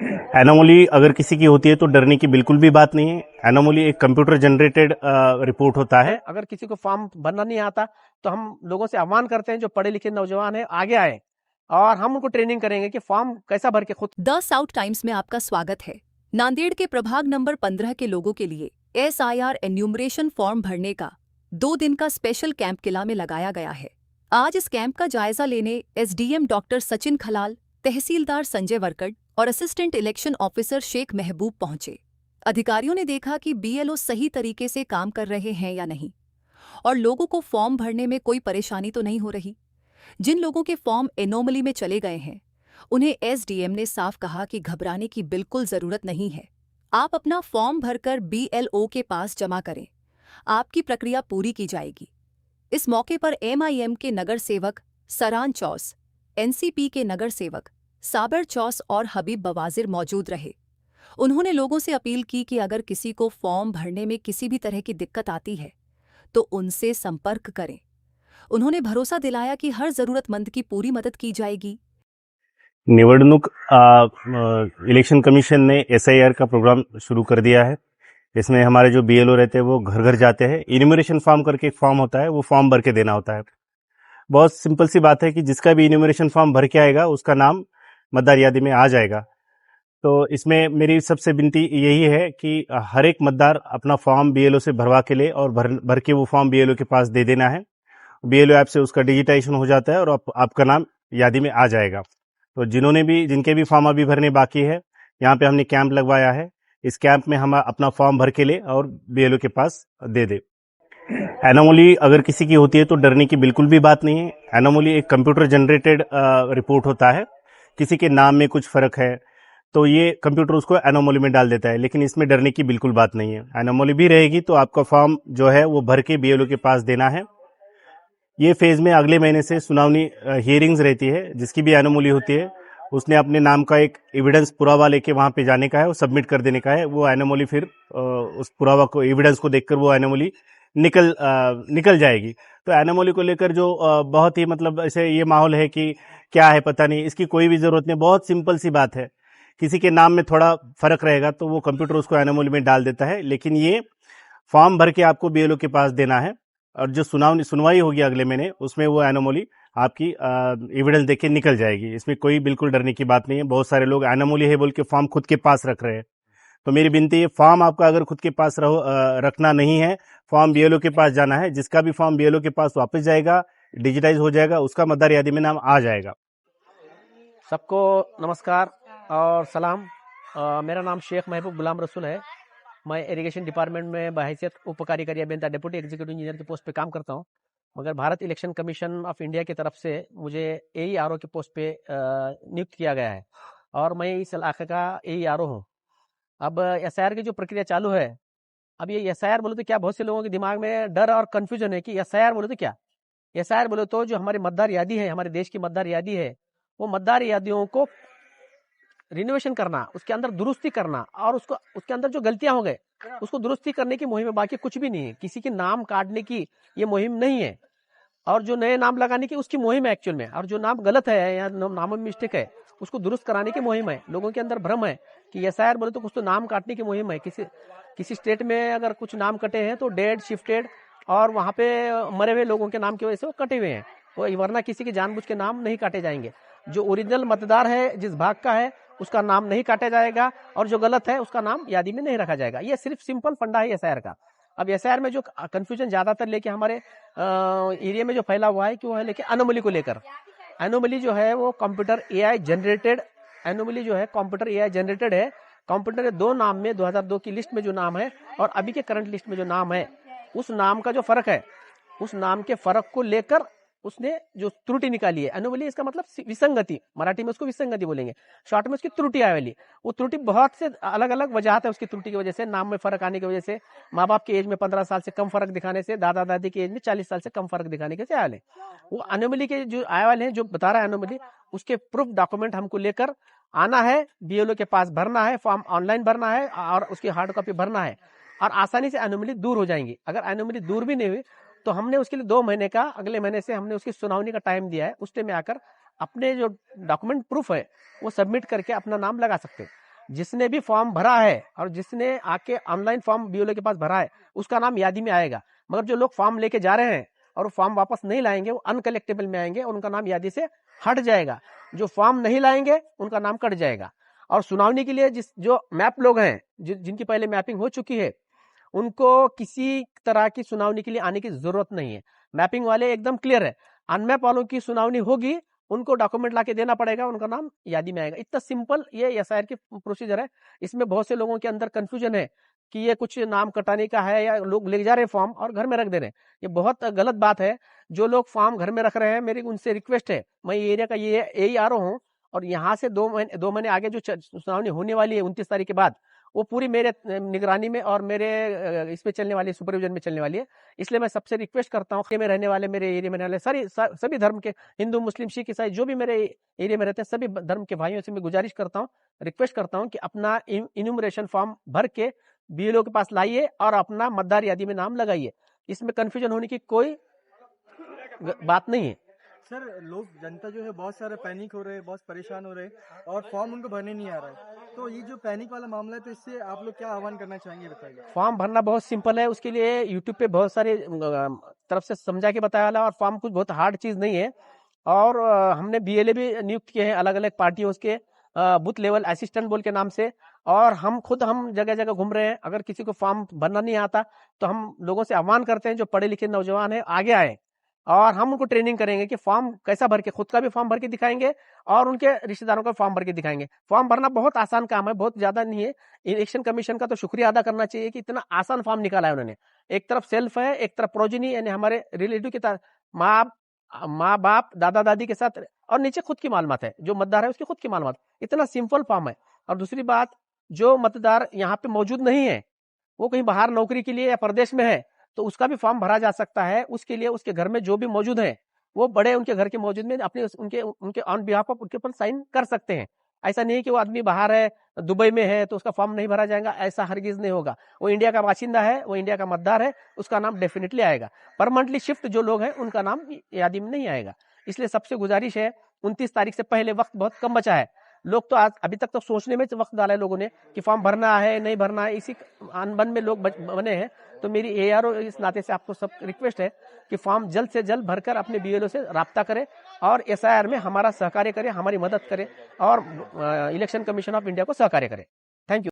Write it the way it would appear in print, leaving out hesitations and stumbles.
Anomaly अगर किसी की होती है तो डरने की बिल्कुल भी बात नहीं है। एनोमली एक कंप्यूटर जनरेटेड रिपोर्ट होता है। अगर किसी को फॉर्म भरना नहीं आता तो हम लोगों से आह्वान करते हैं जो पढ़े लिखे नौजवान हैं आगे आए और हम उनको ट्रेनिंग करेंगे कि फॉर्म कैसा भर के खुद। द साउथ टाइम्स में आपका स्वागत है। नांदेड़ के प्रभाग नंबर 15 के लोगों के लिए SIR एन्यूमरेशन फॉर्म भरने का 2 दिन का स्पेशल कैंप किला में लगाया गया है। आज इस कैंप का जायजा लेने SDM डॉक्टर सचिन खलाल, तहसीलदार संजय वरकड़ और असिस्टेंट इलेक्शन ऑफिसर शेख महबूब पहुंचे। अधिकारियों ने देखा कि BLO सही तरीके से काम कर रहे हैं या नहीं और लोगों को फॉर्म भरने में कोई परेशानी तो नहीं हो रही। जिन लोगों के फॉर्म एनोमली में चले गए हैं उन्हें SDM ने साफ कहा कि घबराने की बिल्कुल जरूरत नहीं है। आप अपना फॉर्म भरकर BLO के पास जमा करें, आपकी प्रक्रिया पूरी की जाएगी। इस मौके पर MIM के नगर सेवक सरान चौस, NCP के नगर सेवक साबर चौस और हबीब बवाजिर मौजूद रहे। उन्होंने लोगों से अपील की कि अगर किसी को फॉर्म भरने में किसी भी तरह की दिक्कत आती है तो उनसे संपर्क करें। उन्होंने भरोसा दिलाया कि हर जरूरतमंद की पूरी मदद की जाएगी। निवडणूक इलेक्शन कमीशन ने SIR का प्रोग्राम शुरू कर दिया है। इसमें हमारे जो BLO रहते हैं वो घर घर जाते हैं। इन्यूमरेशन फॉर्म करके एक फॉर्म होता है, वो फॉर्म भर के देना होता है। बहुत सिंपल सी बात है कि जिसका भी इन्यूमरेशन फॉर्म भर के आएगा उसका नाम मतदार यादी में आ जाएगा। तो इसमें मेरी सबसे विनती यही है कि हर एक मतदार अपना फॉर्म BLO से भरवा के ले और भर के वो फॉर्म BLO के पास दे देना है। BLO ऐप से उसका डिजिटाइजेशन हो जाता है और आपका नाम यादी में आ जाएगा। तो जिनके भी फॉर्म अभी भरने बाकी है, यहाँ पे हमने कैंप लगवाया है। इस कैंप में हम अपना फॉर्म भर के ले और BLO के पास दे दे। एनोमली अगर किसी की होती है तो डरने की बिल्कुल भी बात नहीं है। एनोमली एक कंप्यूटर जनरेटेड रिपोर्ट होता है। किसी के नाम में कुछ फर्क है तो ये कंप्यूटर उसको एनोमली में डाल देता है, लेकिन इसमें डरने की बिल्कुल बात नहीं है। एनोमली भी रहेगी तो आपका फॉर्म जो है वो भर के BLO के पास देना है। ये फेज में अगले महीने से सुनावनी हियरिंग्स रहती है। जिसकी भी एनोमली होती है उसने अपने नाम का एक एविडेंस पुरावा लेके वहां पे जाने का है, वो सबमिट कर देने का है। वो एनोमली फिर उस पुरावा को, एविडेंस को देखकर वो एनोमली निकल जाएगी। तो एनोमली को लेकर जो बहुत ही मतलब ऐसे ये माहौल है कि क्या है पता नहीं, इसकी कोई भी जरूरत नहीं। बहुत सिंपल सी बात है, किसी के नाम में थोड़ा फर्क रहेगा तो वो कंप्यूटर उसको एनोमली में डाल देता है, लेकिन ये फॉर्म भर के आपको BLO के पास देना है और जो सुनवाई होगी अगले महीने उसमें वो एनोमली आपकी एविडेंस देके निकल जाएगी। इसमें कोई बिल्कुल डरने की बात नहीं है। बहुत सारे लोग एनोमली है बोल के फॉर्म खुद के पास रख रहे हैं। तो मेरी विनती है, फॉर्म आपका अगर खुद के पास रखना नहीं है, फॉर्म BLO के पास जाना है। जिसका भी फॉर्म BLO के पास वापस जाएगा, डिजिटाइज हो जाएगा, उसका मतदार यादी में नाम आ जाएगा। सबको नमस्कार और सलाम। मेरा नाम शेख महबूब गुलाम रसूल है। मैं इरिगेशन डिपार्टमेंट में बहैसियत उप कार्यकारी अभियंता डेप्यूटी एग्जीक्यूटिव इंजीनियर की पोस्ट पे काम करता हूँ, मगर Bharat election commission of India की तरफ से मुझे AERO की पोस्ट पे नियुक्त किया गया है और मैं इस इलाके का AERO हूँ। अब SIR की जो प्रक्रिया चालू है, अब ये SIR बोले तो क्या, बहुत से लोगों के दिमाग में डर और कन्फ्यूजन है कि SIR बोले तो क्या। SIR बोले तो जो हमारी मतदार यादी है, हमारे देश की मतदार यादी है, वो मतदार यादियों को रिनोवेशन करना, उसके अंदर दुरुस्ती करना और उसके अंदर जो गलतियां हो गए उसको दुरुस्ती करने की मुहिम है। बाकी कुछ भी नहीं है। किसी के नाम काटने की ये मुहिम नहीं है और जो नए नाम लगाने की उसकी मुहिम है एक्चुअल में। और जो नाम गलत है या नामों में मिस्टेक है उसको दुरुस्त कराने की मुहिम है। लोगों के अंदर भ्रम है कि SIR बोले तो कुछ तो नाम काटने की मुहिम है। किसी स्टेट में अगर कुछ नाम कटे हैं तो डेड, शिफ्टेड और वहां पे मरे हुए लोगों के नाम की वजह से वो कटे हुए हैं, वो वरना किसी के जानबूझ के नाम नहीं काटे जाएंगे। जो ओरिजिनल मतदार है, जिस भाग का है, उसका नाम नहीं काटा जाएगा और जो गलत है उसका नाम यादी में नहीं रखा जाएगा। ये सिर्फ सिंपल फंडा है SIR का। अब SIR में जो कंफ्यूजन ज्यादातर लेके हमारे एरिया में जो फैला हुआ है कि वो है लेके एनोमली को लेकर। एनोमली जो है वो कंप्यूटर AI जनरेटेड एनोमली जो है कंप्यूटर AI जनरेटेड है। कंप्यूटर के 2 नाम में 2002 की लिस्ट में जो नाम है और अभी के करंट लिस्ट में जो नाम है, उस नाम का जो फर्क है, उस नाम के फर्क को लेकर उसने जो त्रुटि निकाली है। एनोमली इसका मतलब विसंगति, मराठी में उसको विसंगति बोलेंगे, शॉर्ट में उसकी त्रुटि आए वाली। वो त्रुटि बहुत से अलग अलग वजह है उसकी त्रुटि की वजह से। नाम में फर्क आने की वजह से, माँ बाप की एज में 15 साल से कम फर्क दिखाने से, दादा दादी की एज में 40 साल से कम फर्क दिखाने के से आए वाले। वो एनोमली के जो आए वाले हैं, जो बता रहा है एनोमली, उसके प्रूफ डॉक्यूमेंट हमको लेकर आना है, BLO के पास भरना है, फॉर्म ऑनलाइन भरना है और उसकी हार्ड कॉपी भरना है और आसानी से एनोमली दूर हो जाएंगी। अगर एनोमली दूर भी नहीं हुई तो हमने उसके लिए 2 महीने का, अगले महीने से हमने उसकी सुनावनी का टाइम दिया है। उस टाइम में आकर अपने जो डॉक्यूमेंट प्रूफ है वो सबमिट करके अपना नाम लगा सकते हैं। जिसने भी फॉर्म भरा है और जिसने आके ऑनलाइन फॉर्म बीएलओ के पास भरा है उसका नाम यादी में आएगा। मगर जो लोग फॉर्म लेके जा रहे हैं और वो फॉर्म वापस नहीं लाएंगे, वो अनकलेक्टेबल में आएंगे और उनका नाम यादी से हट जाएगा। जो फॉर्म नहीं लाएंगे उनका नाम कट जाएगा। और सुनावनी के लिए जो मैप लोग हैं, जिनकी पहले मैपिंग हो चुकी है, उनको किसी तरह की सुनावनी के लिए आने की जरूरत नहीं है। मैपिंग वाले एकदम क्लियर है। अनमैप वालों की सुनावनी होगी, उनको डॉक्यूमेंट लाके देना पड़ेगा, उनका नाम यादी में आएगा। इतना सिंपल ये एसआईआर की प्रोसीजर है। इसमें बहुत से लोगों के अंदर कंफ्यूजन है कि ये कुछ नाम कटाने का है या लोग ले जा रहे हैं फॉर्म और घर में रख दे रहे हैं। ये बहुत गलत बात है। जो लोग फॉर्म घर में रख रहे हैं, मेरी उनसे रिक्वेस्ट है, मैं ये एरिया का ये AERO हूँ और यहाँ से 2 महीने आगे जो सुनावनी होने वाली है 29 तारीख के बाद, वो पूरी मेरे निगरानी में और मेरे इसमें चलने वाली, सुपरविजन में चलने वाली है। इसलिए मैं सबसे रिक्वेस्ट करता हूँ, में रहने वाले, मेरे एरिया में रहने वाले सभी धर्म के, हिंदू, मुस्लिम, सिख, ईसाई, जो भी मेरे एरिया में रहते हैं, सभी धर्म के भाइयों से मैं गुजारिश करता हूँ, रिक्वेस्ट करता हूँ कि अपना इन्यूमरेशन फॉर्म भर के बीएलओ के पास लाइए और अपना मतदार यादी में नाम लगाइए। इसमें कंफ्यूजन होने की कोई बात नहीं है। सर, लोग, जनता जो है बहुत सारे पैनिक हो रहे हैं, बहुत परेशान हो रहे हैं और फॉर्म उनको भरने नहीं आ रहा है। तो ये जो पैनिक वाला मामला है, तो इससे आप लोग क्या आह्वान करना चाहेंगे, बताइए। फॉर्म भरना बहुत सिंपल है। उसके लिए यूट्यूब पे बहुत सारे तरफ से समझा के बताया वाला, और फॉर्म कुछ बहुत हार्ड चीज नहीं है। और हमने BLA भी नियुक्त किए हैं अलग अलग पार्टियों के, बूथ लेवल असिस्टेंट बोल के नाम से। और हम जगह जगह घूम रहे हैं। अगर किसी को फॉर्म भरना नहीं आता तो हम लोगों से आह्वान करते हैं, जो पढ़े लिखे नौजवान है आगे आए और हम उनको ट्रेनिंग करेंगे कि फॉर्म कैसा भर के, खुद का भी फॉर्म भर के दिखाएंगे और उनके रिश्तेदारों का फॉर्म भर के दिखाएंगे। फॉर्म भरना बहुत आसान काम है, बहुत ज्यादा नहीं है। इलेक्शन कमीशन का तो शुक्रिया अदा करना चाहिए कि इतना आसान फॉर्म निकाला है उन्होंने। एक तरफ सेल्फ है, एक तरफ प्रोजिनी, यानी हमारे रिलेटिव के साथ माँ बाप, दादा दादी के साथ, और नीचे खुद की मालूमात है, जो मतदार है उसकी खुद की मालूमात। इतना सिंपल फॉर्म है। और दूसरी बात, जो मतदार यहाँ पे मौजूद नहीं है, वो कहीं बाहर नौकरी के लिए या प्रदेश में है, तो उसका भी फॉर्म भरा जा सकता है। उसके लिए उसके घर में जो भी मौजूद है, वो बड़े उनके घर के मौजूद में अपने उनके ऑन बिहाफ ऑफ उनके ऊपर साइन कर सकते हैं। ऐसा नहीं है कि वो आदमी बाहर है, दुबई में है, तो उसका फॉर्म नहीं भरा जाएगा, ऐसा हरगिज नहीं होगा। वो इंडिया का बाशिंदा है, वो इंडिया का मतदार है, उसका नाम डेफिनेटली आएगा। परमानेंटली शिफ्ट जो लोग हैं उनका नाम यादी में नहीं आएगा। इसलिए सबसे गुजारिश है, 29 तारीख से पहले वक्त बहुत कम बचा है। लोग तो अभी तक तो सोचने में वक्त डाला है लोगों ने कि फॉर्म भरना है नहीं भरना है, इसी अनबन में लोग बने हैं। तो मेरी AERO इस नाते से आपको सब रिक्वेस्ट है कि फॉर्म जल्द से जल्द भरकर अपने BLO से राब्ता करें और SIR में हमारा सहकार्य करें, हमारी मदद करें और इलेक्शन कमीशन ऑफ इंडिया को सहकार्य करें। Thank you.